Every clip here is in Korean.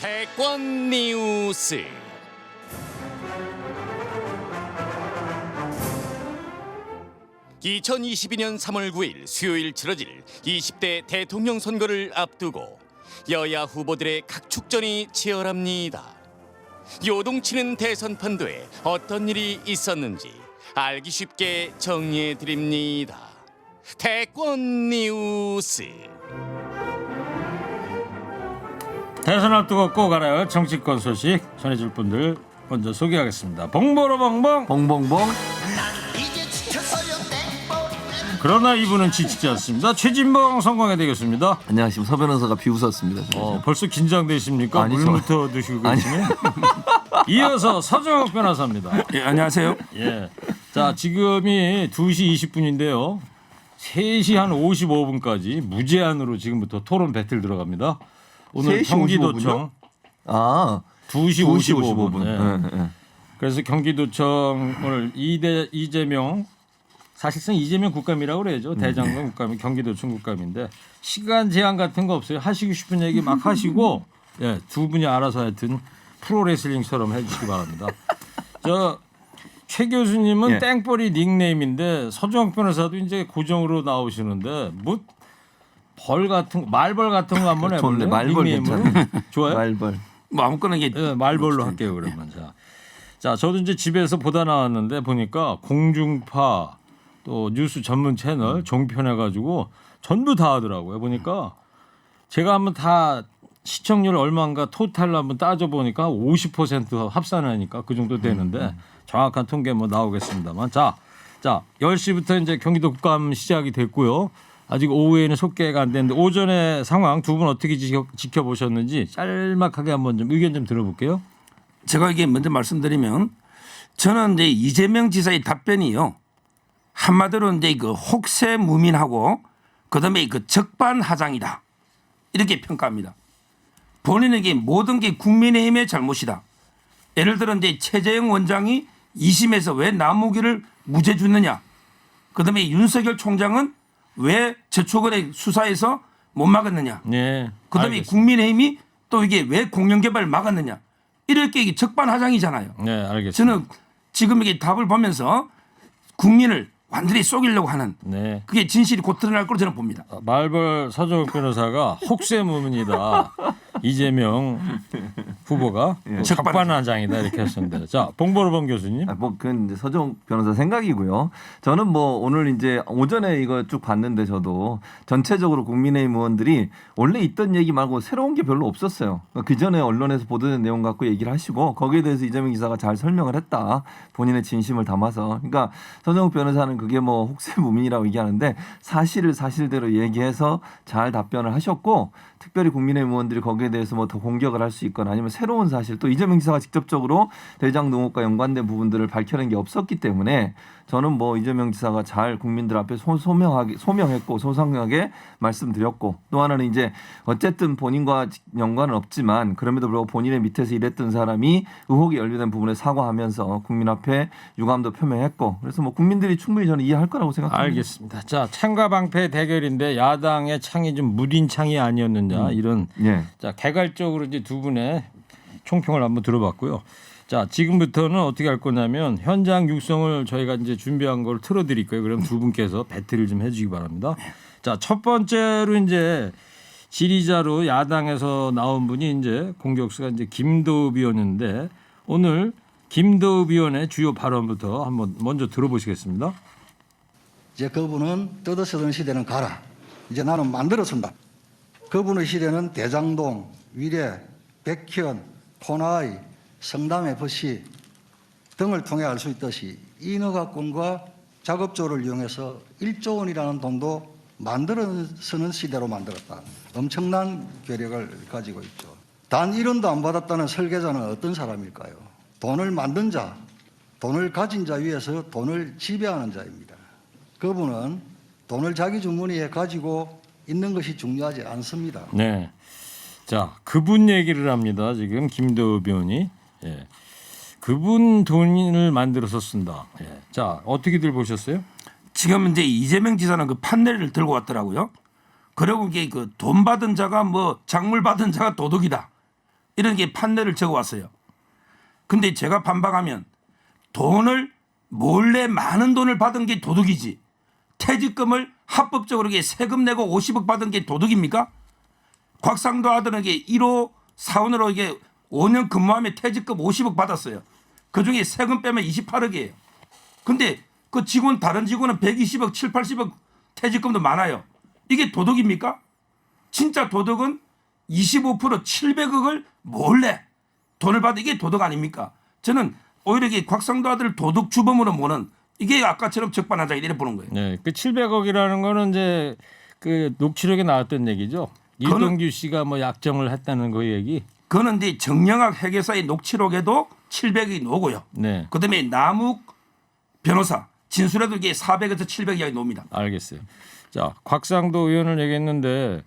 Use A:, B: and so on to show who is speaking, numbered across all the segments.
A: 대권 뉴스. (2022년 3월 9일) 수요일 치러질 20대 대통령 선거를 앞두고 여야 후보들의 각축전이 치열합니다. 요동치는 대선 판도에 어떤 일이 있었는지 알기 쉽게 정리해 드립니다. 대권 뉴스.
B: 대선 앞두고 꼭 알아야 정치권 소식 전해줄 분들 먼저 소개하겠습니다. 봉보로봉봉
C: 봉봉봉.
B: 그러나 이분은 지치지 않습니다. 최진봉 성공회 되겠습니다.
C: 안녕하십니까. 서 변호사가 비웃었습니다.
B: 벌써 긴장되십니까?
C: 아니,
B: 물부터 드시고 계시면. 이어서 서정욱 변호사입니다.
D: 예, 안녕하세요.
B: 예. 자, 지금이 2시 20분인데요. 3시 한 55분까지 무제한으로 지금부터 토론 배틀 들어갑니다. 오늘
C: 3시
B: 경기도청
C: 55분요?
B: 2시 55분. 예.
C: 네.
B: 그래서 경기도청 오늘 이재명, 사실상 이재명 국감이라고 그래야죠. 대장동 국감이 경기도청 국감인데 시간 제한 같은 거 없어요. 하시고 싶은 얘기 막 하시고 예, 두 분이 알아서 하여튼 프로레슬링처럼 해주시기 바랍니다. 최 교수님은
C: 예.
B: 땡벌이 닉네임인데 서정욱 변호사도 이제 고정으로 나오시는데 뭐 벌 같은 거, 말벌 같은 거 한번
C: 좋네.
B: 해볼래요?
C: 말벌
B: 닉네임으로?
C: 괜찮아요.
B: 좋아요.
C: 말벌.
D: 뭐 아무거나 이게
B: 예, 말벌로 할게요 그러면. 자, 저도 이제 집에서 보다 나왔는데 보니까 공중파 또 뉴스 전문 채널 종편해가지고 전부 다 하더라고요. 보니까 제가 한번 다 시청률 얼마인가 토탈로 한번 따져 보니까 50% 합산하니까 그 정도 되는데 정확한 통계 뭐 나오겠습니다만 자 10시부터 이제 경기도 국감 시작이 됐고요. 아직 오후에는 속개가 안 됐는데 오전에 상황 두 분 어떻게 지켜보셨는지 짤막하게 한번 좀 의견 좀 들어볼게요.
D: 제가 이게 먼저 말씀드리면 저는 이제 이재명 지사의 답변이요. 한마디로 이제 그 혹세무민하고 그다음에 그 적반하장이다. 이렇게 평가합니다. 본인에게 모든 게 국민의힘의 잘못이다. 예를 들어 이제 최재형 원장이 2심에서 왜 남욱이를 무죄 줬느냐. 그다음에 윤석열 총장은 왜 저축은행 수사에서 못 막았느냐.
B: 네.
D: 그다음에
B: 알겠습니다.
D: 국민의힘이 또 이게 왜 공영개발을 막았느냐. 이렇게 이게 적반하장이잖아요.
B: 네, 알겠습니다.
D: 저는 지금 이게 답을 보면서 국민을 완전히 속이려고 하는
B: 네.
D: 그게 진실이 곧 드러날 거로 저는 봅니다.
B: 말벌 서정욱 변호사가 혹세무민이다. 이재명 후보가 적반하장이다 이렇게 했습니다. 자, 봉보로봉 교수님.
C: 그건 이제 서정 변호사 생각이고요. 저는 뭐 오늘 이제 오전에 이거 쭉 봤는데 저도 전체적으로 국민의힘 의원들이 원래 있던 얘기 말고 새로운 게 별로 없었어요. 그 전에 언론에서 보도된 내용 갖고 얘기를 하시고 거기에 대해서 이재명 기사가 잘 설명을 했다. 본인의 진심을 담아서. 그러니까 서정욱 변호사는 그게 뭐 혹세무민이라고 얘기하는데 사실을 사실대로 얘기해서 잘 답변을 하셨고 특별히 국민의힘 의원들이 거기에 대해서 뭐 더 공격을 할 수 있거나 아니면 새로운 사실 또 이재명 지사가 직접적으로 대장동업과 연관된 부분들을 밝혀낸 게 없었기 때문에 저는 뭐 이재명 지사가 잘 국민들 앞에 소명했고 소상하게 말씀드렸고 또 하나는 이제 어쨌든 본인과 연관은 없지만 그럼에도 불구하고 본인의 밑에서 일했던 사람이 의혹이 연루된 부분에 사과하면서 국민 앞에 유감도 표명했고 그래서 뭐 국민들이 충분히 저는 이해할 거라고 생각합니다.
B: 알겠습니다. 자, 창과 방패 대결인데 야당의 창이 좀 무딘 창이 아니었느냐 이런
C: 예.
B: 자 개괄적으로 이제 두 분의 총평을 한번 들어봤고요. 자, 지금부터는 어떻게 할 거냐면 현장 육성을 저희가 이제 준비한 걸 틀어드릴 거예요. 그럼 두 분께서 배틀을 좀 해주시기 바랍니다. 자, 첫 번째로 이제 지리자로 야당에서 나온 분이 이제 공격수가 이제 김도읍 의원인데 오늘 김도읍 의원의 주요 발언부터 한번 먼저 들어보시겠습니다.
E: 이제 그분은 뜯어쓰던 시대는 가라. 이제 나는 만들어선다. 그분의 시대는 대장동, 위례, 백현, 코나이, 성남FC 등을 통해 알 수 있듯이 인허가권과 작업조를 이용해서 1조 원이라는 돈도 만들어 쓰는 시대로 만들었다. 엄청난 괴력을 가지고 있죠. 단 1원도 안 받았다는 설계자는 어떤 사람일까요? 돈을 만든 자, 돈을 가진 자 위에서 돈을 지배하는 자입니다. 그분은 돈을 자기 주머니에 가지고 있는 것이 중요하지 않습니다.
B: 네. 자, 그분 얘기를 합니다. 지금 김도읍 의원이. 예. 그분 돈을 만들어서 쓴다. 예. 자, 어떻게들 보셨어요?
D: 지금 이제 이재명 지사는 그 판넬을 들고 왔더라고요. 그리고 이게 그 돈 받은 자가 뭐 작물 받은 자가 도둑이다. 이런 게 판례를 적어왔어요. 근데 제가 반박하면 돈을 몰래 많은 돈을 받은 게 도둑이지 퇴직금을 합법적으로 세금 내고 50억 받은 게 도둑입니까? 곽상도 아들에게 1호 사원으로 5년 근무하며 퇴직금 50억 받았어요. 그중에 세금 빼면 28억이에요. 근데 그 직원 다른 직원은 120억, 7, 80억 퇴직금도 많아요. 이게 도둑입니까? 진짜 도둑은 25% 700억을 몰래 돈을 받은 이게 도둑 아닙니까? 저는 오히려 이게 곽상도 아들을 도둑 주범으로 보는 이게 아까처럼 적반하장이 이래 보는 거예요.
B: 네, 그 700억이라는 거는 이제 그 녹취록에 나왔던 얘기죠. 이동규 씨가 뭐 약정을 했다는 그 얘기.
D: 그거는 이제 정영학 회계사의 녹취록에도 700억이 나오고요.
B: 네,
D: 그다음에 남욱 변호사 진술에도 이게 400에서 700이 나옵니다.
B: 알겠어요. 자, 곽상도 의원을 얘기했는데,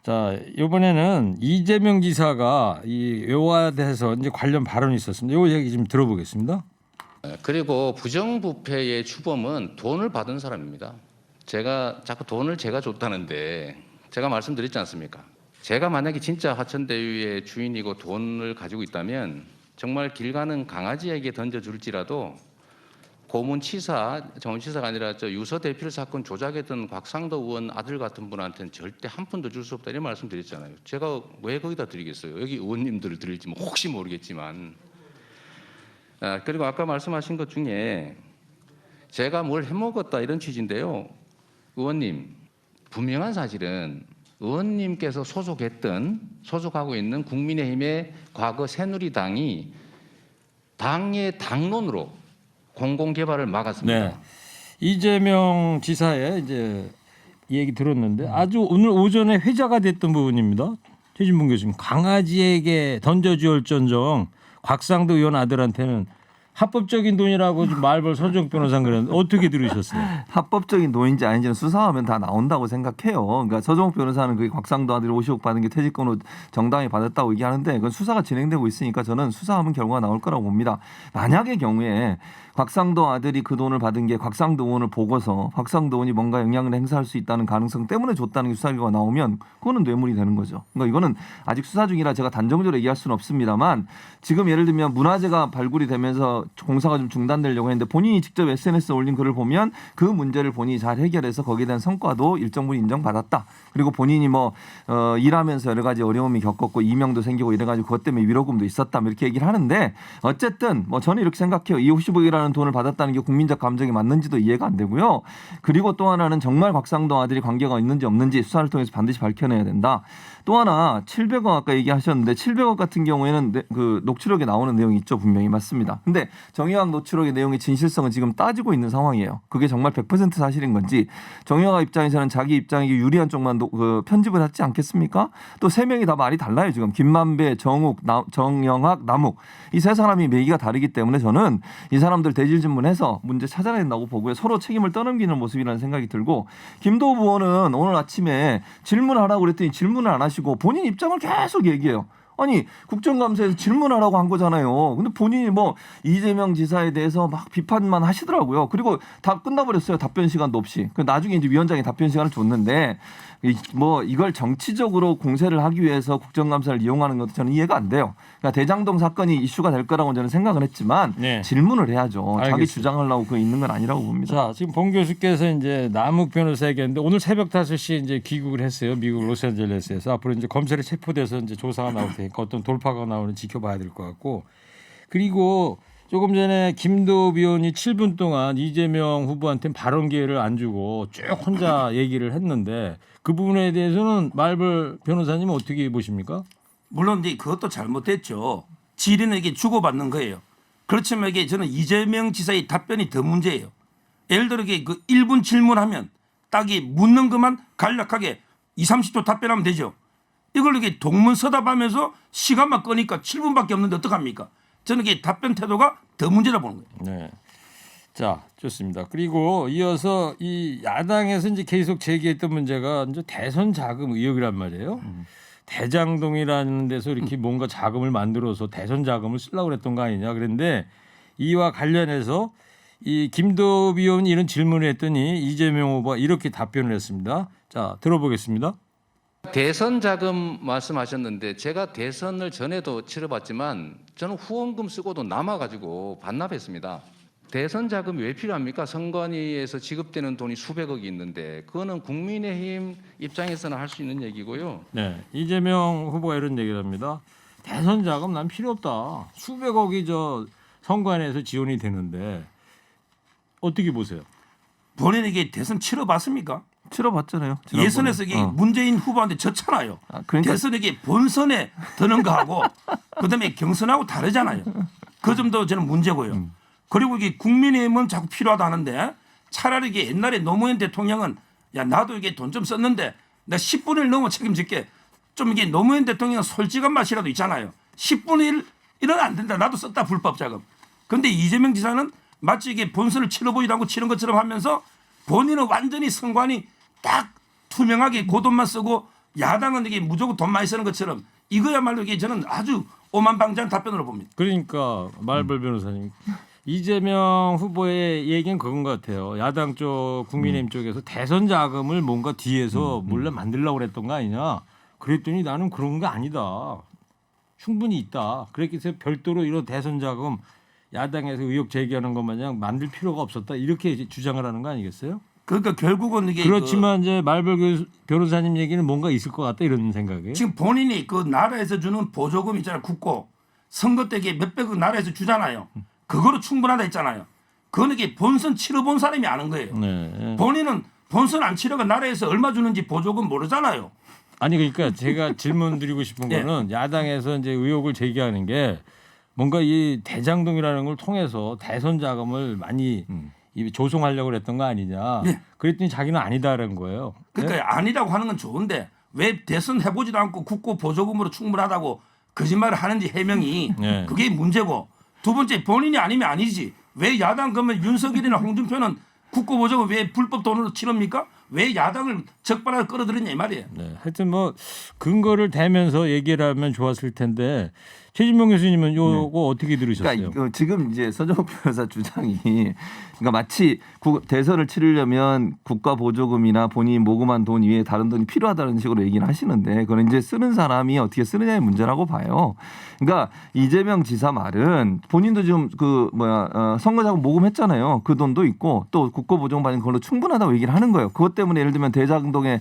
B: 자 이번에는 이재명 지사가 이 요화돼서 이제 관련 발언이 있었습니다. 이 얘기 좀 들어보겠습니다.
F: 그리고 부정부패의 주범은 돈을 받은 사람입니다. 제가 자꾸 돈을 제가 줬다는데 제가 말씀드렸지 않습니까? 제가 만약에 진짜 화천대유의 주인이고 돈을 가지고 있다면 정말 길 가는 강아지에게 던져줄지라도 고문치사, 정치사가 아니라 유서 대필 사건 조작했던 곽상도 의원 아들 같은 분한테는 절대 한 푼도 줄 수 없다 이런 말씀드렸잖아요. 제가 왜 거기다 드리겠어요? 여기 의원님들을 드릴지 뭐 혹시 모르겠지만. 그리고 아까 말씀하신 것 중에 제가 뭘 해먹었다 이런 취지인데요. 의원님, 분명한 사실은 의원님께서 소속하고 있는 국민의힘의 과거 새누리당이 당의 당론으로 공공개발을 막았습니다.
B: 네, 이재명 지사의 이제 얘기 들었는데 아주 오늘 오전에 회자가 됐던 부분입니다. 최진봉 교수님, 강아지에게 던져주올전정 곽상도 의원 아들한테는 합법적인 돈이라고 좀 말벌 서정 변호사는 그랬는데 어떻게 들으셨어요?
C: 합법적인 돈인지 아닌지는 수사하면 다 나온다고 생각해요. 그러니까 서정욱 변호사는 그게 곽상도 아들이 50억 받은 게 퇴직금으로 정당히 받았다고 얘기하는데 그건 수사가 진행되고 있으니까 저는 수사하면 결과가 나올 거라고 봅니다. 만약의 경우에 곽상도 아들이 그 돈을 받은 게 곽상도 의원을 보고서 곽상도 의원이 뭔가 영향을 행사할 수 있다는 가능성 때문에 줬다는 게 수사 결과가 나오면 그거는 뇌물이 되는 거죠. 그러니까 이거는 아직 수사 중이라 제가 단정적으로 얘기할 수는 없습니다만 지금 예를 들면 문화재가 발굴이 되면서 공사가 좀 중단되려고 했는데 본인이 직접 SNS에 올린 글을 보면 그 문제를 본인이 잘 해결해서 거기에 대한 성과도 일정 부분 인정받았다. 그리고 본인이 일하면서 여러 가지 어려움이 겪었고 이명도 생기고 이래가지고 그것 때문에 위로금도 있었다. 이렇게 얘기를 하는데 어쨌든 저는 이렇게 생각해요. 이 50억이라는 돈을 받았다는 게 국민적 감정이 맞는지도 이해가 안 되고요. 그리고 또 하나는 정말 곽상도 아들이 관계가 있는지 없는지 수사를 통해서 반드시 밝혀내야 된다. 또 하나 700억 아까 얘기하셨는데 700억 같은 경우에는 그 녹취록에 나오는 내용이 있죠. 분명히 맞습니다. 근데 정의학 녹취록의 내용의 진실성은 지금 따지고 있는 상황이에요. 그게 정말 100% 사실인 건지 정의학 입장에서는 자기 입장에게 유리한 쪽만 편집을 하지 않겠습니까? 또 세 명이 다 말이 달라요. 지금 김만배, 정욱, 정영학, 남욱 이 세 사람이 얘기가 다르기 때문에 저는 이 사람들 대질질문해서 문제 찾아야 된다고 보고요. 서로 책임을 떠넘기는 모습이라는 생각이 들고 김도우 의원은 오늘 아침에 질문하라고 그랬더니 질문을 안 하시고 본인 입장을 계속 얘기해요. 아니 국정감사에서 질문하라고 한 거잖아요. 근데 본인이 이재명 지사에 대해서 막 비판만 하시더라고요. 그리고 다 끝나버렸어요. 답변 시간도 없이. 나중에 이제 위원장이 답변 시간을 줬는데 이걸 정치적으로 공세를 하기 위해서 국정감사를 이용하는 것도 저는 이해가 안 돼요. 그러니까 대장동 사건이 이슈가 될 거라고 저는 생각은 했지만
B: 네.
C: 질문을 해야죠.
B: 알겠습니다.
C: 자기 주장하려고 그 있는 건 아니라고 봅니다.
B: 자, 지금 봉 교수께서 이제 남욱 변호사 얘기했는데 오늘 새벽 5시에 이제 귀국을 했어요. 미국 로스앤젤레스에서. 앞으로 이제 검찰에 체포돼서 이제 조사가 나올 테니까 어떤 돌파가 나오는지 지켜봐야 될 것 같고. 그리고 조금 전에 김도우 의원이 7분 동안 이재명 후보한테 발언 기회를 안 주고 쭉 혼자 얘기를 했는데 그 부분에 대해서는 말벌 변호사님은 어떻게 보십니까?
D: 물론 이제 그것도 잘못됐죠. 질의는 이게 주고받는 거예요. 그렇지만 이게 저는 이재명 지사의 답변이 더 문제예요. 예를 들어 이게 그 1분 질문하면 딱이 묻는 것만 간략하게 2, 30초 답변하면 되죠. 이걸 이렇게 동문서답하면서 시간만 끄니까 7분밖에 없는데 어떡합니까? 저는 이게 답변 태도가 더 문제라 보는 거예요.
B: 네. 자, 좋습니다. 그리고 이어서 이 야당에서 이제 계속 제기했던 문제가 이제 대선 자금 의혹이란 말이에요. 대장동이라는 데서 이렇게 뭔가 자금을 만들어서 대선 자금을 쓰려고 그랬던 거 아니냐. 그런데 이와 관련해서 이 김도우 의원이 이런 질문을 했더니 이재명 후보가 이렇게 답변을 했습니다. 자, 들어보겠습니다.
F: 대선 자금 말씀하셨는데 제가 대선을 전에도 치러봤지만 저는 후원금 쓰고도 남아가지고 반납했습니다. 대선 자금이 왜 필요합니까? 선관위에서 지급되는 돈이 수백억이 있는데 그거는 국민의힘 입장에서는 할 수 있는 얘기고요.
B: 네, 이재명 후보가 이런 얘기를 합니다. 대선 자금 난 필요 없다. 수백억이 저 선관위에서 지원이 되는데 어떻게 보세요?
D: 본인에게 대선 치러봤습니까?
C: 치러봤잖아요. 지난번에.
D: 예선에서 이게 문재인 후보한테 졌잖아요.
C: 그러니까
D: 대선에게 본선에 드는 거하고 그다음에 경선하고 다르잖아요. 그 점도 저는 문제고요. 그리고 이게 국민의힘은 자꾸 필요하다 하는데 차라리 이게 옛날에 노무현 대통령은 야 나도 이게 돈 좀 썼는데 나 10분의 1 넘어 책임질게. 좀 이게 노무현 대통령은 솔직한 맛이라도 있잖아요. 10분의 1은 안 된다. 나도 썼다 불법 자금. 그런데 이재명 지사는 마치 이게 본선을 치러보지도 않고 치른 것처럼 하면서 본인은 완전히 선관위 딱 투명하게 그 돈만 쓰고 야당은 이게 무조건 돈 많이 쓰는 것처럼 이거야말로 이게 저는 아주 오만방자한 답변으로 봅니다.
B: 그러니까 말벌 변호사님 이재명 후보의 얘기는 그건 것 같아요. 야당 쪽 국민의힘 쪽에서 대선 자금을 뭔가 뒤에서 몰래 만들려고 그랬던 거 아니냐. 그랬더니 나는 그런 거 아니다. 충분히 있다. 그랬기 때문에 별도로 이런 대선 자금 야당에서 의혹 제기하는 것 마냥 만들 필요가 없었다. 이렇게 주장을 하는 거 아니겠어요?
D: 그러니까 결국은 이게
B: 그렇지만 이제 말벌 변호사님 얘기는 뭔가 있을 것 같다 이런 생각이에요.
D: 지금 본인이 그 나라에서 주는 보조금 있잖아요. 국고 선거 때 몇백억 나라에서 주잖아요. 그거로 충분하다 했잖아요. 그거는 이게 본선 치러본 사람이 아는 거예요.
B: 네.
D: 본인은 본선 안 치러가 나라에서 얼마 주는지 보조금 모르잖아요.
B: 아니 그러니까 제가 질문 드리고 싶은
D: 예.
B: 거는 야당에서 이제 의혹을 제기하는 게 뭔가 이 대장동이라는 걸 통해서 대선 자금을 많이 조성하려고 그랬던 거 아니냐.
D: 예.
B: 그랬더니 자기는 아니다라는 거예요.
D: 그러니까
B: 네?
D: 아니라고 하는 건 좋은데 왜 대선 해보지도 않고 국고 보조금으로 충분하다고 거짓말을 하는지 해명이
B: 네.
D: 그게 문제고 두 번째 본인이 아니면 아니지 왜 야당 그러면 윤석열이나 홍준표는 국고 보조금 왜 불법 돈으로 치릅니까? 왜 야당을 적발하게 끌어들였냐 이 말이에요.
B: 네. 하여튼 뭐 근거를 대면서 얘기를 하면 좋았을 텐데 최진봉 교수님은 요거 어떻게 들으셨어요?
C: 그러니까 지금 이제 서정욱 변호사 주장이 그러니까 마치 대선을 치르려면 국가 보조금이나 본인이 모금한 돈 이외에 다른 돈이 필요하다는 식으로 얘기를 하시는데 그건 이제 쓰는 사람이 어떻게 쓰느냐의 문제라고 봐요. 그러니까 이재명 지사 말은 본인도 지금 선거자금 모금했잖아요. 그 돈도 있고 또 국가 보조금 받는 걸로 충분하다고 얘기를 하는 거예요. 그것 때문에 예를 들면 대장동에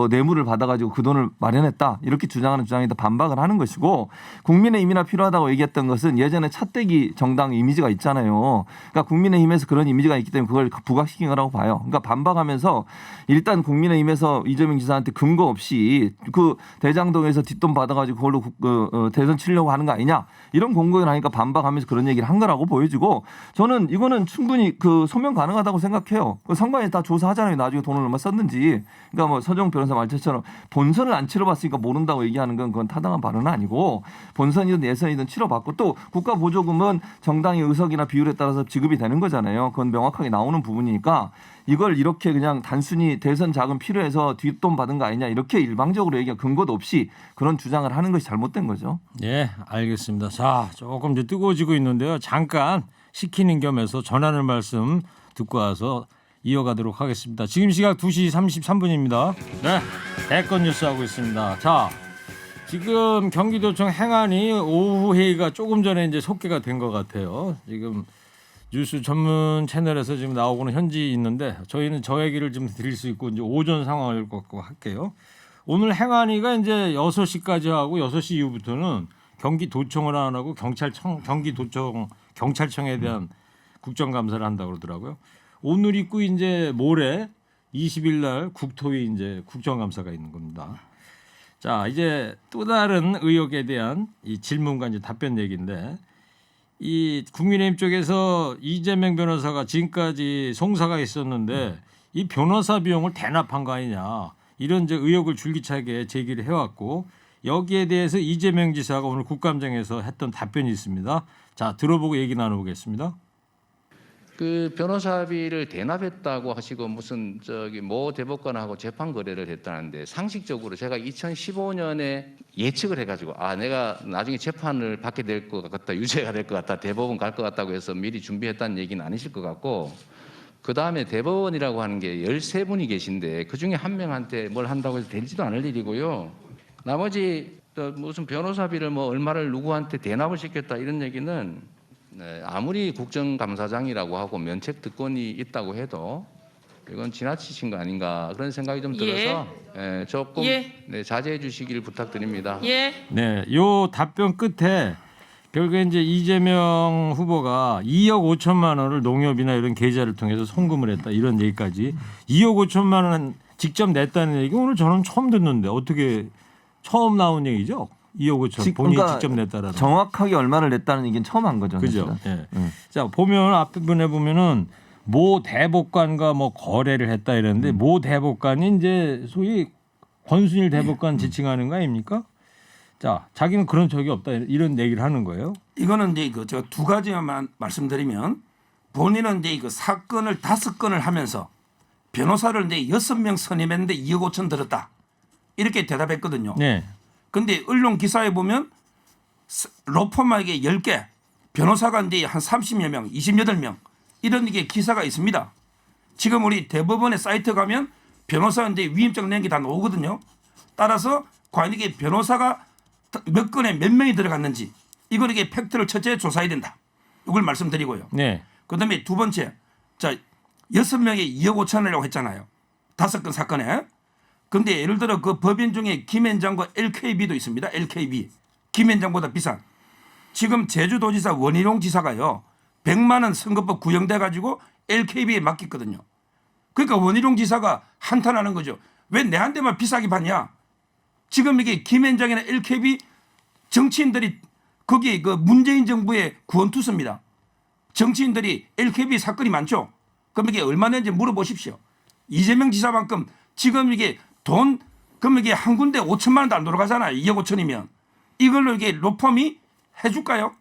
C: 뇌물을 받아가지고 그 돈을 마련했다 이렇게 주장하는 주장에다 반박을 하는 것이고 국민의힘이나 필요하다고 얘기했던 것은 예전에 차떼기 정당 이미지가 있잖아요. 그러니까 국민의힘에서 그런 이미지가 있기 때문에 그걸 부각시킨 거라고 봐요. 그러니까 반박하면서 일단 국민의힘에서 이재명 지사한테 근거 없이 그 대장동에서 뒷돈 받아가지고 그걸로 대선 치려고 하는 거 아니냐 이런 공격을 하니까 반박하면서 그런 얘기를 한 거라고 보여지고 저는 이거는 충분히 소명 가능하다고 생각해요. 선관위 다 조사하잖아요. 나중에 돈을 얼마 썼는지. 그러니까 뭐 서정 변호사 말처럼 본선을 안 치러봤으니까 모른다고 얘기하는 건 그건 타당한 발언은 아니고 본선이든 예선이든 치러봤고 또 국가 보조금은 정당의 의석이나 비율에 따라서 지급이 되는 거잖아요. 그건 명확하게 나오는 부분이니까 이걸 이렇게 그냥 단순히 대선 자금 필요해서 뒷돈 받은 거 아니냐 이렇게 일방적으로 얘기한 근거도 없이 그런 주장을 하는 것이 잘못된 거죠.
B: 예, 알겠습니다. 자, 조금 이제 뜨거워지고 있는데요. 잠깐 시키는 겸해서 전하는 말씀 듣고 와서 이어가도록 하겠습니다. 지금 시각 2시 33분입니다. 네, 대권 뉴스 하고 있습니다. 자, 지금 경기도청 행안위 오후 회의가 조금 전에 이제 속개가 된 것 같아요. 지금 뉴스 전문 채널에서 지금 나오고는 현지 있는데 저희는 저 얘기를 좀 드릴 수 있고 이제 오전 상황을 갖고 할게요. 오늘 행안위가 이제 6시까지 하고 6시 이후부터는 경기도청을 안 하고 경기도청 경찰청에 대한 국정감사를 한다고 그러더라고요. 오늘 있고 이제 모레 20일 날 국토위 이제 국정감사가 있는 겁니다. 자, 이제 또 다른 의혹에 대한 이 질문과 이제 답변 얘기인데 이 국민의힘 쪽에서 이재명 변호사가 지금까지 송사가 있었는데 이 변호사 비용을 대납한 거 아니냐 이런 이제 의혹을 줄기차게 제기를 해왔고 여기에 대해서 이재명 지사가 오늘 국감장에서 했던 답변이 있습니다. 자, 들어보고 얘기 나눠보겠습니다.
F: 그 변호사비를 대납했다고 하시고 무슨 모 대법관하고 재판 거래를 했다는데 상식적으로 제가 2015년에 예측을 해가지고 내가 나중에 재판을 받게 될 것 같다, 유죄가 될 것 같다, 대법원 갈 것 같다고 해서 미리 준비했다는 얘기는 아니실 것 같고 그 다음에 대법원이라고 하는 게 13분이 계신데 그 중에 한 명한테 뭘 한다고 해서 되지도 않을 일이고요. 나머지 또 무슨 변호사비를 뭐 얼마를 누구한테 대납을 시켰다 이런 얘기는 아무리 국정감사장이라고 하고 면책 특권이 있다고 해도 이건 지나치신 거 아닌가 그런 생각이 좀 들어서 조금 자제해 주시길 부탁드립니다.
B: 네, 요 답변 끝에 결국에 이제 이재명 후보가 2억 5천만 원을 농협이나 이런 계좌를 통해서 송금을 했다 이런 얘기까지 2억 5천만 원 직접 냈다는 얘기 오늘 저는 처음 듣는데 어떻게 처음 나온 얘기죠? 2억 5천 본인이
C: 그러니까
B: 직접 냈다라는.
C: 정확하게 얼마를 냈다는 얘기는 처음 한 거죠.
B: 그죠.
C: 사실은.
B: 예. 자 보면 앞부분에 보면은 모 대법관과 뭐 거래를 했다 이랬는데 모 대법관이 이제 소위 권순일 대법관 지칭하는 거 아닙니까? 자 자기는 그런 적이 없다 이런 얘기를 하는 거예요.
D: 이거는 이제 그 제가 두 가지만 말씀드리면 본인은 이제 그 사건을 5건을 하면서 변호사를 이제 6명 선임했는데 2억 5천 들었다 이렇게 대답했거든요.
B: 네.
D: 근데 언론 기사에 보면 로펌에게 10개 변호사가 이제 한 30여 명, 28명 이런 게 기사가 있습니다. 지금 우리 대법원의 사이트 가면 변호사 이제 위임장 낸 게 다 나오거든요. 따라서 과연 이게 변호사가 몇 건에 몇 명이 들어갔는지 이걸 이게 팩트를 첫째 조사해야 된다. 이걸 말씀드리고요.
B: 네.
D: 그다음에 두 번째, 자 6명에 2억 5천이라고 했잖아요. 5건 사건에. 근데 예를 들어 그 법인 중에 김앤장과 LKB도 있습니다. LKB. 김앤장보다 비싼. 지금 제주도지사 원희룡 지사가요. 100만 원 선거법 구형돼 가지고 LKB에 맡겼거든요. 그러니까 원희룡 지사가 한탄하는 거죠. 왜 내한테만 비싸게 받냐? 지금 이게 김앤장이나 LKB 정치인들이 거기 그 문재인 정부의 구원투수입니다. 정치인들이 LKB 사건이 많죠. 그럼 이게 얼마 낸지 물어보십시오. 이재명 지사만큼 지금 이게 돈 그럼 이게 한 군데 5천만 원도 안 돌아가잖아요. 2억 5천이면 이걸로 이게 로펌이 해줄까요?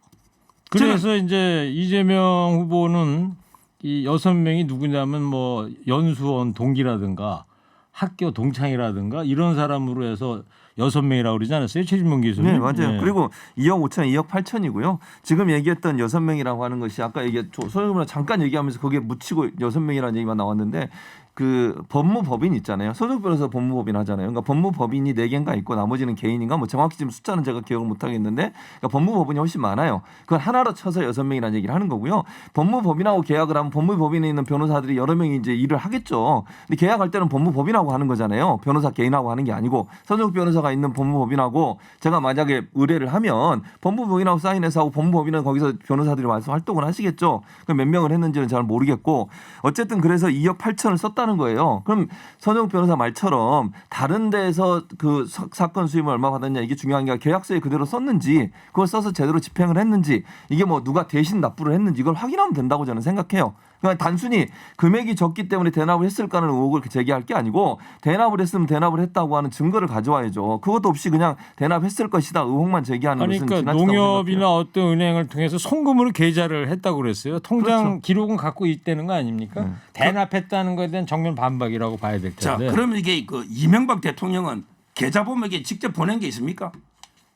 B: 그래서 이제 이재명 후보는 이 6명이 누구냐면 뭐 연수원 동기라든가 학교 동창이라든가 이런 사람으로 해서 6명이라고 그러지 않았어요? 최진봉 교수님.
C: 네, 맞아요. 그리고 2억 5천, 2억 8천이고요. 지금 얘기했던 6명이라고 하는 것이 아까 소영이랑 잠깐 얘기하면서 거기에 묻히고 6명이라는 얘기만 나왔는데 그 법무법인 있잖아요. 소속 변호사 법무법인 하잖아요. 그러니까 법무법인이 4개인가 있고 나머지는 개인인가 뭐 정확히 지금 숫자는 제가 기억을 못 하겠는데 그러니까 법무법인이 훨씬 많아요. 그걸 하나로 쳐서 6명이라는 얘기를 하는 거고요. 법무법인하고 계약을 하면 법무법인에 있는 변호사들이 여러 명이 이제 일을 하겠죠. 근데 계약할 때는 법무법인하고 하는 거잖아요. 변호사 개인하고 하는 게 아니고 소속 변호사가 있는 법무법인하고 제가 만약에 의뢰를 하면 법무법인하고 사인해서 하고 법무법인은 거기서 변호사들이 와서 활동을 하시겠죠. 그럼 몇 명을 했는지는 잘 모르겠고 어쨌든 그래서 2억 8천을 썼다는 거예요. 그럼 선영 변호사 말처럼 다른 데에서 그 사건 수임을 얼마 받았냐 이게 중요한 게 아니라 계약서에 그대로 썼는지 그걸 써서 제대로 집행을 했는지 이게 뭐 누가 대신 납부를 했는지 이걸 확인하면 된다고 저는 생각해요. 그러니까 단순히 금액이 적기 때문에 대납을 했을까는 의혹을 제기할 게 아니고 대납을 했으면 대납을 했다고 하는 증거를 가져와야죠. 그것도 없이 그냥 대납했을 것이다 의혹만 제기하는 것은
B: 그러니까
C: 지나치다고
B: 농협이나
C: 생각해요.
B: 어떤 은행을 통해서 송금으로 계좌를 했다고 그랬어요. 통장
C: 그렇죠.
B: 기록은 갖고 있다는 거 아닙니까? 대납했다는 것에 대한 정면 반박이라고 봐야 될
D: 자,
B: 텐데.
D: 그러면 이게 그 이명박 대통령은 계좌 보면 이게 직접 보낸 게 있습니까?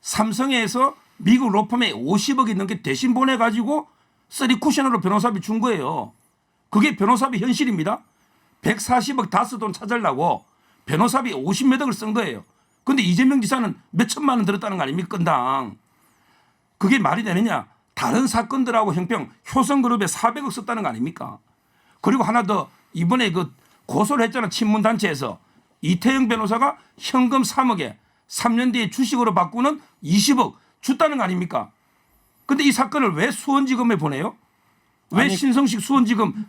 D: 삼성에서 미국 로펌에 50억이 넘게 대신 보내가지고 쓰리 쿠션으로 변호사비 준 거예요. 그게 변호사비 현실입니다. 140억 다 쓰돈 찾으려고 변호사비 50몇 억을 쓴 거예요. 근데 이재명 지사는 몇 천만 원 들었다는 거 아닙니까? 건당. 그게 말이 되느냐? 다른 사건들하고 형평 효성그룹에 400억 썼다는 거 아닙니까? 그리고 하나 더 이번에 그 고소를 했잖아. 친문단체에서 이태영 변호사가 현금 3억에 3년 뒤에 주식으로 바꾸는 20억 줬다는 거 아닙니까? 근데 이 사건을 왜 수원지검에 보내요? 왜
B: 아니,
D: 신성식 수원지검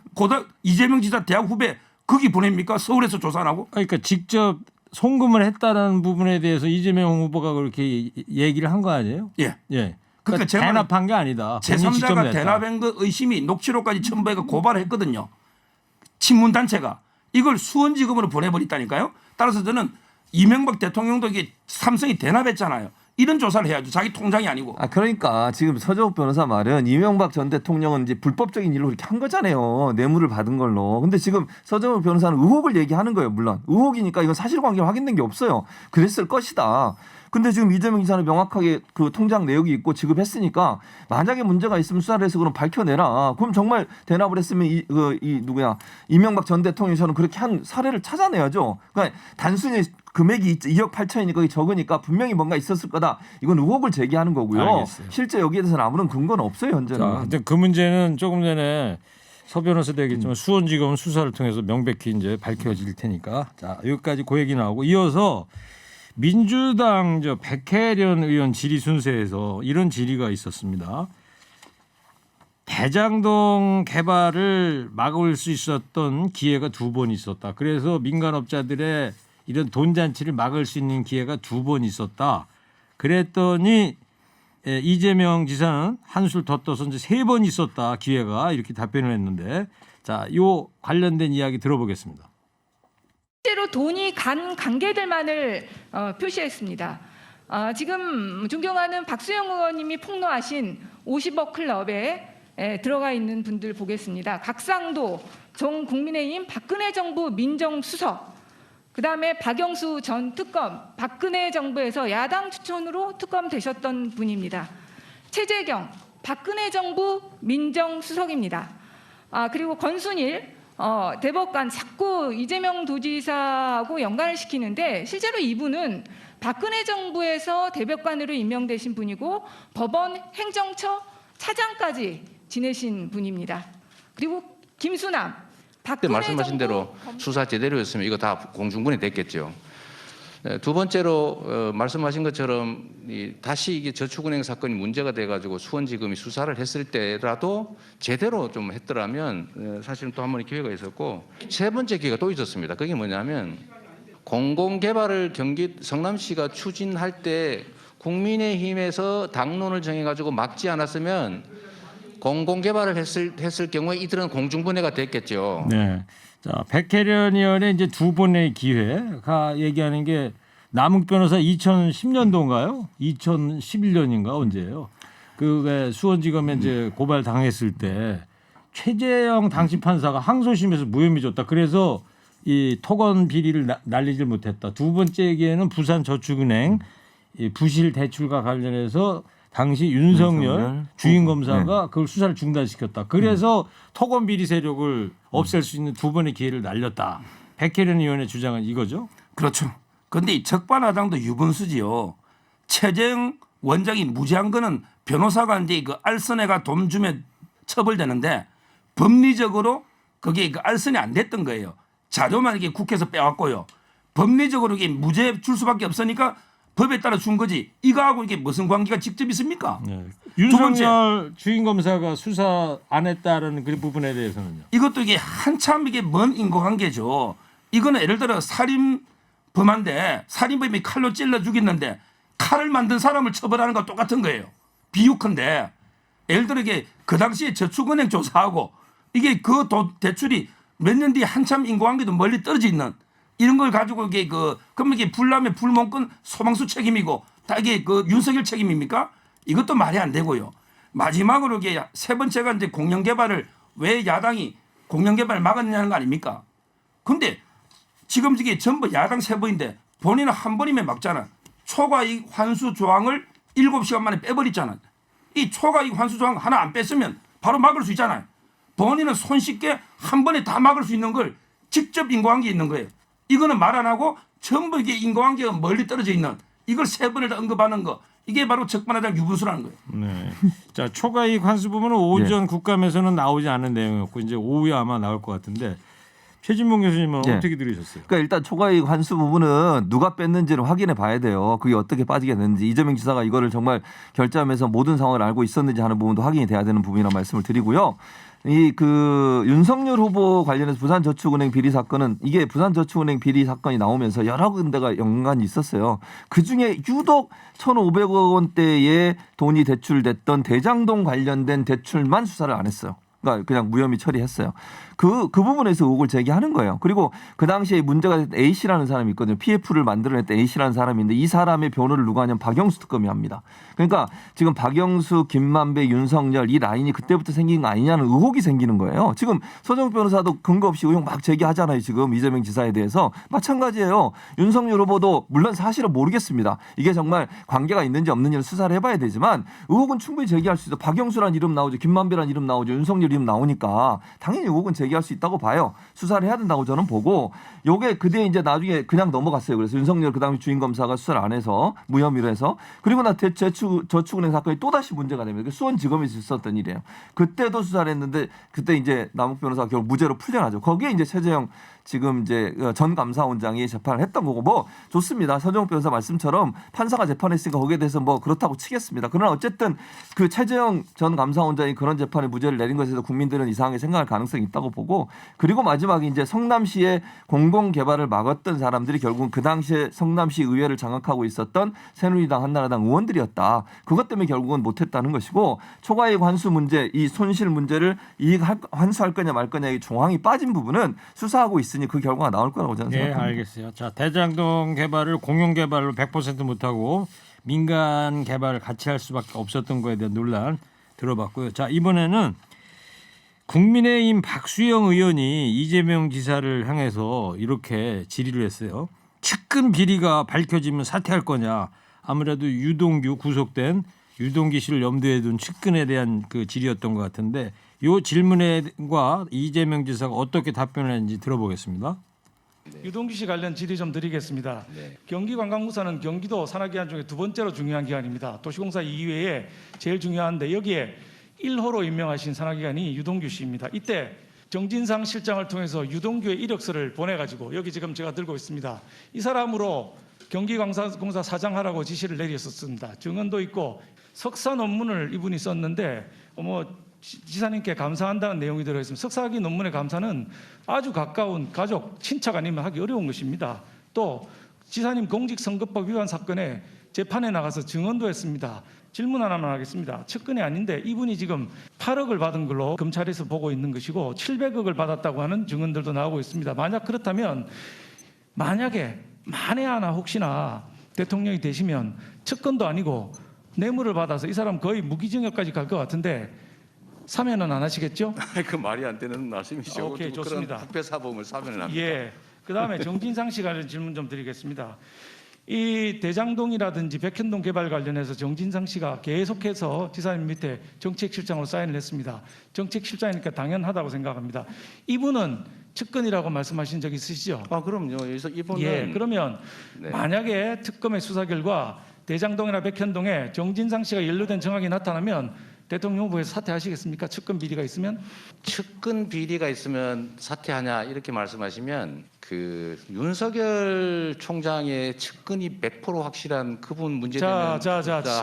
D: 이재명 지사 대학 후배 거기 보냅니까? 서울에서 조사 안 하고?
B: 그러니까 직접 송금을 했다는 부분에 대해서 이재명 후보가 그렇게 얘기를 한 거 아니에요?
D: 예.
B: 예.
D: 그러니까 제가
B: 대납한 게 아니다. 본인이 직접
D: 제3자가
B: 냈다.
D: 대납한 거 의심이 녹취록까지 첨부해서 고발을 했거든요. 친문단체가 이걸 수원지검으로 보내버렸다니까요. 따라서 저는 이명박 대통령도 이게 삼성이 대납했잖아요. 이런 조사를 해야죠. 자기 통장이 아니고.
C: 그러니까 지금 서정욱 변호사 말은 이명박 전 대통령은 이제 불법적인 일로 이렇게 한 거잖아요. 뇌물을 받은 걸로. 근데 지금 서정욱 변호사는 의혹을 얘기하는 거예요. 물론 의혹이니까 이건 사실관계가 확인된 게 없어요. 그랬을 것이다. 근데 지금 이재명 지사는 명확하게 그 통장 내역이 있고 지급했으니까 만약에 문제가 있으면 수사를 해서 그럼 밝혀내라. 그럼 정말 대납을 했으면 누구야 이명박 전 대통령처럼 그렇게 한 사례를 찾아내야죠. 그러니까 단순히 금액이 2억 8천이니까 그게 적으니까 분명히 뭔가 있었을 거다. 이건 의혹을 제기하는 거고요.
B: 알겠어요.
C: 실제 여기에 대해서는 아무런 근거는 없어요 현재는.
B: 자, 근데 그 문제는 조금 전에 서 변호사도 얘기했지만 수원지검은 수사를 통해서 명백히 이제 밝혀질 테니까 자 여기까지 그 얘기 나오고 이어서 민주당 백혜련 의원 질의 순서에서 이런 질의가 있었습니다. 대장동 개발을 막을 수 있었던 기회가 2번 있었다. 그래서 민간업자들의 이런 돈잔치를 막을 수 있는 기회가 2번 있었다. 그랬더니 이재명 지사는 한술 더 떠서 이제 3번 있었다 기회가 이렇게 답변을 했는데 자, 요 관련된 이야기 들어보겠습니다.
G: 실제로 돈이 간 관계들만을 표시했습니다. 지금 존경하는 박수영 의원님이 폭로하신 50억 클럽에 들어가 있는 분들 보겠습니다. 각상도 전 국민의힘 박근혜 정부 민정수석, 그다음에 박영수 전 특검, 박근혜 정부에서 야당 추천으로 특검 되셨던 분입니다. 최재경 박근혜 정부 민정수석입니다. 그리고 권순일 대법관 자꾸 이재명 도지사하고 연관을 시키는데 실제로 이분은 박근혜 정부에서 대법관으로 임명되신 분이고 법원 행정처 차장까지 지내신 분입니다. 그리고 김수남
F: 그때 말씀하신 대로 수사 제대로 했으면 이거 다 공중분해 됐겠죠. 두 번째로 말씀하신 것처럼 다시 이게 저축은행 사건이 문제가 돼가지고 수원지검이 수사를 했을 때라도 제대로 좀 했더라면 사실은 또 한 번의 기회가 있었고 세 번째 기회가 또 있었습니다. 그게 뭐냐면 공공개발을 성남시가 추진할 때 국민의힘에서 당론을 정해가지고 막지 않았으면 공공개발을 했을 경우에 이들은 공중분해가 됐겠죠.
B: 네. 자, 백혜련 의원의 이제 2번의 기회가 얘기하는 게 남욱 변호사 2010년도인가요? 2011년인가 언제예요? 그 수원지검에 이제 고발 당했을 때 최재형 당시 판사가 항소심에서 무혐의 줬다. 그래서 이 토건 비리를 날리질 못했다. 2번째 기회는 부산저축은행 이 부실 대출과 관련해서 당시 윤석열 주인 검사가 그걸 수사를 중단시켰다. 그래서 토건 비리 세력을 없앨 수 있는 2번의 기회를 날렸다. 백혜련 의원의 주장은 이거죠?
D: 그렇죠. 그런데 이 적반하장도 유분수지요. 최재형 원장이 무죄한 거는 변호사가 이제 그 알선해가 돈 주면 처벌되는데 법리적으로 그게 그 알선이 안 됐던 거예요. 자료만 이게 국회에서 빼왔고요. 법리적으로 이게 무죄 줄 수밖에 없으니까 법에 따라 준 거지. 이거하고 이게 무슨 관계가 직접 있습니까?
B: 네. 윤석열 주인 검사가 수사 안 했다는 그 부분에 대해서는요.
D: 이것도 이게 한참 이게 먼 인과관계죠. 이거는 예를 들어 살인범한데 살인범이 칼로 찔러 죽였는데 칼을 만든 사람을 처벌하는 거 똑같은 거예요. 비유컨대 예를 들어 이게 그 당시에 저축은행 조사하고 이게 그 대출이 몇 년 뒤에 한참 인과관계도 멀리 떨어져 있는 이런 걸 가지고 이게 그러면 이게 불나면 불멍건 소방수 책임이고 다 이게 그 윤석열 책임입니까? 이것도 말이 안 되고요. 마지막으로 이게 세 번째가 이제 공영개발을 왜 야당이 공영개발을 막았냐는 거 아닙니까? 근데 지금 이게 전부 야당 세 번인데 본인은 한 번이면 막잖아. 초과이익 환수 조항을 7시간 만에 빼버렸잖아. 이 초과이익 환수 조항 하나 안 뺐으면 바로 막을 수 있잖아요. 본인은 손쉽게 한 번에 다 막을 수 있는 걸 직접 인과관계 있는 거예요. 이거는 말 안 하고 전부 이게 인과관계가 멀리 떨어져 있는 이걸 세 번을 다 언급하는 거 이게 바로 적반하장 유분수라는 거예요.
B: 네. 자, 초과이익 환수 부분은 오전 국감에서는 나오지 않은 내용이었고 이제 오후에 아마 나올 것 같은데 최진봉 교수님은 어떻게 들으셨어요?
C: 그러니까 일단 초과이익 환수 부분은 누가 뺐는지를 확인해 봐야 돼요. 그게 어떻게 빠지게 됐는지 이재명 지사가 이거를 정말 결제하면서 모든 상황을 알고 있었는지 하는 부분도 확인이 돼야 되는 부분이라는 말씀을 드리고요. 윤석열 후보 관련해서 부산저축은행 비리 사건은 이게 부산저축은행 비리 사건이 나오면서 여러 군데가 연관이 있었어요. 그중에 유독 1,500억 원대의 돈이 대출됐던 대장동 관련된 대출만 수사를 안 했어요. 그러니까 그냥 무혐의 처리했어요. 그 부분에서 의혹을 제기하는 거예요. 그리고 그 당시에 문제가 됐던 A 씨라는 사람이 있거든요. PF를 만들어냈던 A 씨라는 사람인데 이 사람의 변호를 누가 하냐면 박영수 특검이 합니다. 그러니까 지금 박영수, 김만배, 윤석열 이 라인이 그때부터 생긴 거 아니냐는 의혹이 생기는 거예요. 지금 서정욱 변호사도 근거 없이 의혹 막 제기하잖아요. 지금 이재명 지사에 대해서 마찬가지예요. 윤석열 후보도 물론 사실은 모르겠습니다. 이게 정말 관계가 있는지 없는지를 수사를 해봐야 되지만 의혹은 충분히 제기할 수 있어. 박영수란 이름 나오죠. 김만배란 이름 나오죠. 윤석열 이름 나오니까 당연히 의혹은 제기할 수 있다고 봐요. 수사를 해야 된다고 저는 보고 요게 그때 이제 나중에 그냥 넘어갔어요. 그래서 윤석열 그 당시 주인 검사가 수사를 안 해서 무혐의로 해서 그리고 나 저축은행 사건이 또 다시 문제가 됩니다. 수원지검에서 있었던 일이에요. 그때도 수사를 했는데 그때 이제 남욱 변호사가 결국 무죄로 풀려나죠. 거기에 이제 최재형 지금 이제 전 감사원장이 재판을 했던 거고 뭐 좋습니다. 서정욱 변호사 말씀처럼 판사가 재판했으니까 거기에 대해서 뭐 그렇다고 치겠습니다. 그러나 어쨌든 그 최재형 전 감사원장이 그런 재판에 무죄를 내린 것에 대해서 국민들은 이상하게 생각할 가능성이 있다고 보고 그리고 마지막에 이제 성남시의 공공개발을 막았던 사람들이 결국은 그 당시에 성남시 의회를 장악하고 있었던 새누리당 한나라당 의원들이었다. 그것 때문에 결국은 못했다는 것이고 초과이익 환수 문제 이 손실 문제를 이익 환수할 거냐 말 거냐 이 조항이 빠진 부분은 수사하고 있습니다. 그 결과가 나올 거라고 저는 생각합니다.
B: 네, 알겠어요. 자, 대장동 개발을 공영 개발로 100% 못하고 민간 개발을 같이 할 수밖에 없었던 거에 대한 논란 들어봤고요. 자, 이번에는 국민의힘 박수영 의원이 이재명 지사를 향해서 이렇게 질의를 했어요. 측근 비리가 밝혀지면 사퇴할 거냐. 아무래도 유동규 구속된 유동기 씨를 염두에 둔 측근에 대한 그 질의였던 것 같은데 이 질문과 이재명 지사가 어떻게 답변을 했는지 들어보겠습니다.
H: 유동규 씨 관련 질의 좀 드리겠습니다. 경기관광부사는 경기도 산하기관 중에 두 번째로 중요한 기관입니다. 도시공사 이외에 제일 중요한데 여기에 1호로 임명하신 산하기관이 유동규 씨입니다. 이때 정진상 실장을 통해서 유동규의 이력서를 보내가지고 여기 지금 제가 들고 있습니다. 이 사람으로 경기공사 사장하라고 지시를 내렸었습니다. 증언도 있고 석사 논문을 이분이 썼는데 지사님께 감사한다는 내용이 들어있습니다. 석사학위 논문의 감사는 아주 가까운 가족, 친척 아니면 하기 어려운 것입니다. 또 지사님 공직선거법 위반 사건에 재판에 나가서 증언도 했습니다. 질문 하나만 하겠습니다. 측근이 아닌데 이분이 지금 8억을 받은 걸로 검찰에서 보고 있는 것이고 700억을 받았다고 하는 증언들도 나오고 있습니다. 만약 그렇다면 만약에 만에 하나 혹시나 대통령이 되시면 측근도 아니고 뇌물을 받아서 이 사람 거의 무기징역까지 갈 것 같은데 사면은 안 하시겠죠?
F: 그 말이 안 되는 말씀이죠.
H: 오케이, 좋습니다.
F: 그런 특별사범을 사면을 합니다.
H: 예. 그다음에 정진상 씨 관련 질문 좀 드리겠습니다. 이 대장동이라든지 백현동 개발 관련해서 정진상 씨가 계속해서 지사님 밑에 정책실장으로 사인을 했습니다. 정책실장이니까 당연하다고 생각합니다. 이분은 측근이라고 말씀하신 적 있으시죠?
F: 그럼요. 그래서 이분은
H: 예. 그러면 만약에 특검의 수사 결과 대장동이나 백현동에 정진상 씨가 연루된 정황이 나타나면 대통령 후보에서 사퇴하시겠습니까? 측근 비리가 있으면?
F: 측근 비리가 있으면 사퇴하냐 이렇게 말씀하시면 그 윤석열 총장의 측근이 100% 확실한 그분 문제되면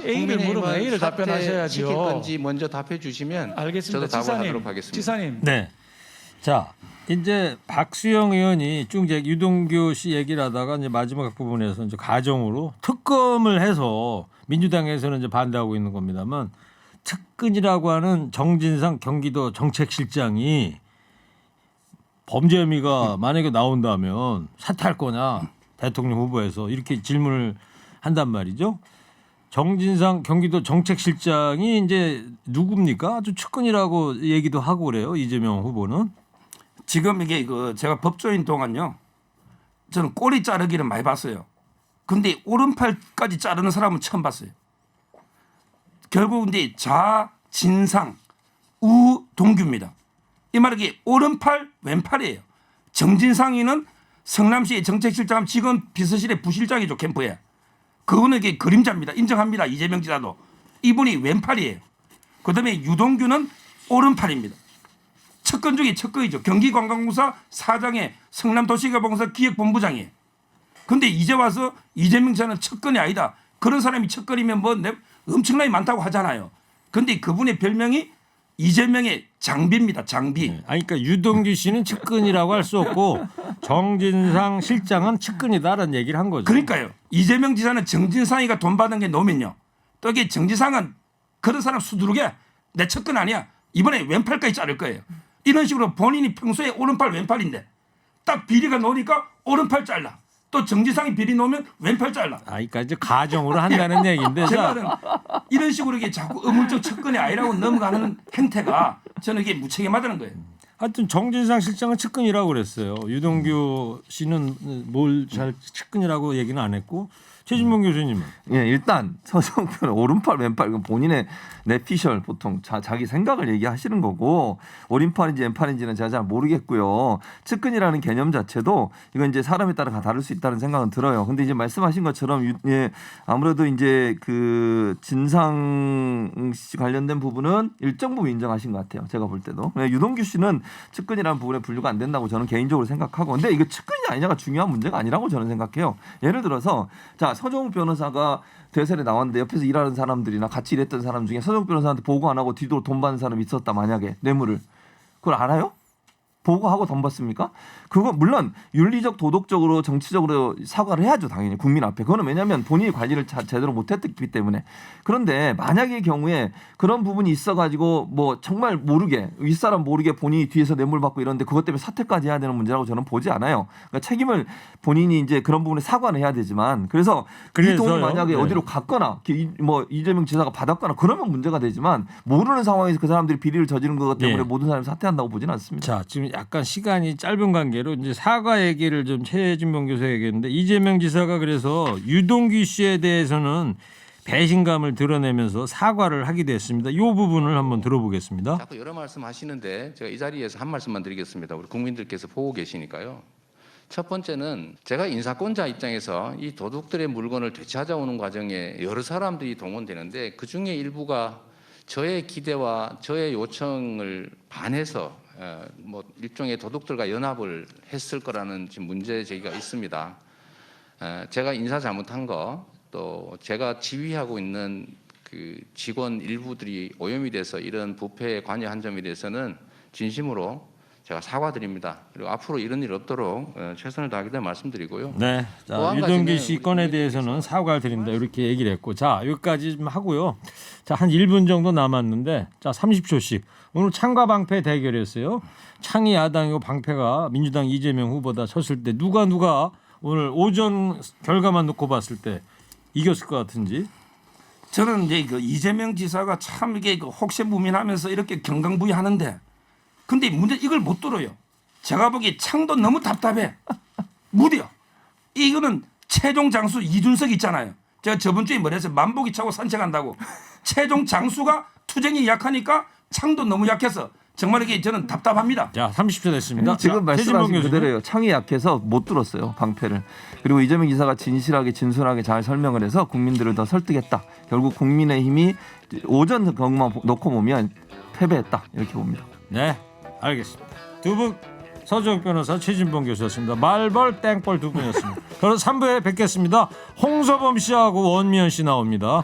H: A를 물으면 A를 답변하셔야죠.
F: 시킬 건지 먼저 답해 주시면
H: 알겠습니다.
F: 저도 답을 하도록 하겠습니다.
H: 지사님.
B: 네. 자, 이제 박수영 의원이 쭉 이제 유동규 씨 얘기를 하다가 이제 마지막 부분에서 이제 가정으로 특검을 해서 민주당에서는 이제 반대하고 있는 겁니다만 측근이라고 하는 정진상 경기도 정책실장이 범죄 혐의가 만약에 나온다면 사퇴할 거냐 대통령 후보에서 이렇게 질문을 한단 말이죠. 정진상 경기도 정책실장이 이제 누굽니까? 아주 측근이라고 얘기도 하고 그래요. 이재명 후보는.
D: 지금 이게 제가 법조인 동안요. 저는 꼬리 자르기를 많이 봤어요. 근데 오른팔까지 자르는 사람은 처음 봤어요. 결국 이제 좌진상 우동규입니다. 이 말이 오른팔 왼팔이에요. 정진상이는 성남시 정책실장 지금 비서실의 부실장이죠. 캠프에. 그거는 이게 그림자입니다. 인정합니다. 이재명 지사도. 이분이 왼팔이에요. 그다음에 유동규는 오른팔입니다. 측근 중에 측근이죠. 경기관광부사 사장의 성남도시개발공사 기획본부장이에요. 그런데 이제 와서 이재명 지사는 측근이 아니다. 그런 사람이 측근이면 엄청나게 많다고 하잖아요. 그런데 그분의 별명이 이재명의 장비입니다. 장비.
B: 네. 아니, 그러니까 유동규 씨는 측근이라고 할 수 없고 정진상 실장은 측근이다라는 얘기를 한 거죠.
D: 그러니까요. 이재명 지사는 정진상이가 돈 받은 게 놓으면요. 또 이게 정진상은 그런 사람 수두룩해. 내 측근 아니야. 이번에 왼팔까지 자를 거예요. 이런 식으로 본인이 평소에 오른팔 왼팔인데 딱 비리가 나오니까 오른팔 잘라. 또 정지상이 비리 놓으면 왼팔 잘라.
B: 그러니까 이제 가정으로 한다는 얘기인데
D: 제
B: 자,
D: 말은 이런 식으로 이게 자꾸 의문적 측근이 아니라고 넘어가는 행태가 저는 이게 무책임하다는 거예요.
B: 하여튼 정진상 실장은 측근이라고 그랬어요. 유동규 씨는 뭘 잘 측근이라고 얘기는 안 했고 최진봉 교수님은
C: 예, 일단 서정표는 오른팔 왼팔 이건 본인의 내피셜 보통 자기 생각을 얘기하시는 거고 오른팔인지 왼팔인지는 제가 잘 모르겠고요. 측근이라는 개념 자체도 이건 이제 사람에 따라 다를 수 있다는 생각은 들어요. 근데 이제 말씀하신 것처럼 예, 아무래도 이제 그 진상 씨 관련된 부분은 일정 부분 인정하신 것 같아요. 제가 볼 때도 유동규 씨는 측근이라는 부분에 분류가 안 된다고 저는 개인적으로 생각하고 근데 이거 측근이 아니냐가 중요한 문제가 아니라고 저는 생각해요. 예를 들어서 자 서정욱 변호사가 대선에 나왔는데 옆에서 일하는 사람들이나 같이 일했던 사람 중에 서정욱 변호사한테 보고 안 하고 뒤로 돈 받는 사람이 있었다 만약에 뇌물을 그걸 알아요? 보고하고 돈 받습니까? 그거 물론 윤리적 도덕적으로 정치적으로 사과를 해야죠. 당연히 국민 앞에. 그거는 왜냐하면 본인이 관리를 제대로 못했기 때문에. 그런데 만약의 경우에 그런 부분이 있어가지고 뭐 정말 모르게 윗사람 모르게 본인이 뒤에서 뇌물 받고 이러는데 그것 때문에 사퇴까지 해야 되는 문제라고 저는 보지 않아요. 그러니까 책임을 본인이 이제 그런 부분에 사과는 해야 되지만 그래서 이 돈이 만약에
B: 네.
C: 어디로 갔거나 뭐 이재명 지사가 받았거나 그러면 문제가 되지만 모르는 상황에서 그 사람들이 비리를 저지른 것 때문에
B: 네.
C: 모든 사람이 사퇴한다고 보지는 않습니다.
B: 자 지금 약간 시간이 짧은 관계로 이제 사과 얘기를 좀 최진봉 교수가 얘기했는데 이재명 지사가 그래서 유동규 씨에 대해서는 배신감을 드러내면서 사과를 하기도 했습니다. 이 부분을 한번 들어보겠습니다.
F: 자꾸 여러 말씀 하시는데 제가 이 자리에서 한 말씀만 드리겠습니다. 우리 국민들께서 보고 계시니까요. 첫 번째는 제가 인사권자 입장에서 이 도둑들의 물건을 되찾아오는 과정에 여러 사람들이 동원되는데 그중에 일부가 저의 기대와 저의 요청을 반해서 뭐 일종의 도둑들과 연합을 했을 거라는 지금 문제 제기가 있습니다. 제가 인사 잘못한 거 또 제가 지휘하고 있는 그 직원 일부들이 오염이 돼서 이런 부패에 관여한 점에 대해서는 진심으로 제가 사과드립니다. 그리고 앞으로 이런 일 없도록 최선을 다하겠다는 말씀드리고요.
B: 네,
F: 또
B: 자
F: 한
B: 유동규
F: 가지는
B: 씨
F: 우리
B: 건에 대해서는 사과를 드린다 이렇게 얘기를 했고 자 여기까지 좀 하고요. 자 한 1분 정도 남았는데 자 30초씩 오늘 창과 방패 대결이었어요. 창이 야당이고 방패가 민주당 이재명 후보다 쳤을 때 누가 오늘 오전 결과만 놓고 봤을 때 이겼을 것 같은지.
D: 저는 이제 그 이재명 지사가 참 이게 그 혹세무민하면서 이렇게 경강부위하는데 근데 문제 이걸 못 들어요. 제가 보기에 창도 너무 답답해. 무뎌. 이거는 최종 장수 이준석 있잖아요. 제가 저번 주에 뭐랬어 만보기 차고 산책한다고. 최종 장수가 투쟁이 약하니까 창도 너무 약해서 정말 이게 저는 답답합니다.
B: 자 30초 됐습니다.
C: 지금
B: 자, 최진봉
C: 말씀하신
B: 교수님.
C: 그대로예요. 창이 약해서 못 들었어요. 방패를. 그리고 이재명 지사가 진실하게 진솔하게 잘 설명을 해서 국민들을 더 설득했다. 결국 국민의힘이 오전 경우만 놓고 보면 패배했다. 이렇게 봅니다.
B: 네, 알겠습니다. 두 분 서정욱 변호사 최진봉 교수였습니다. 말벌 땡벌 두 분이었습니다. 저는 3부에 뵙겠습니다. 홍서범 씨하고 원미연 씨 나옵니다.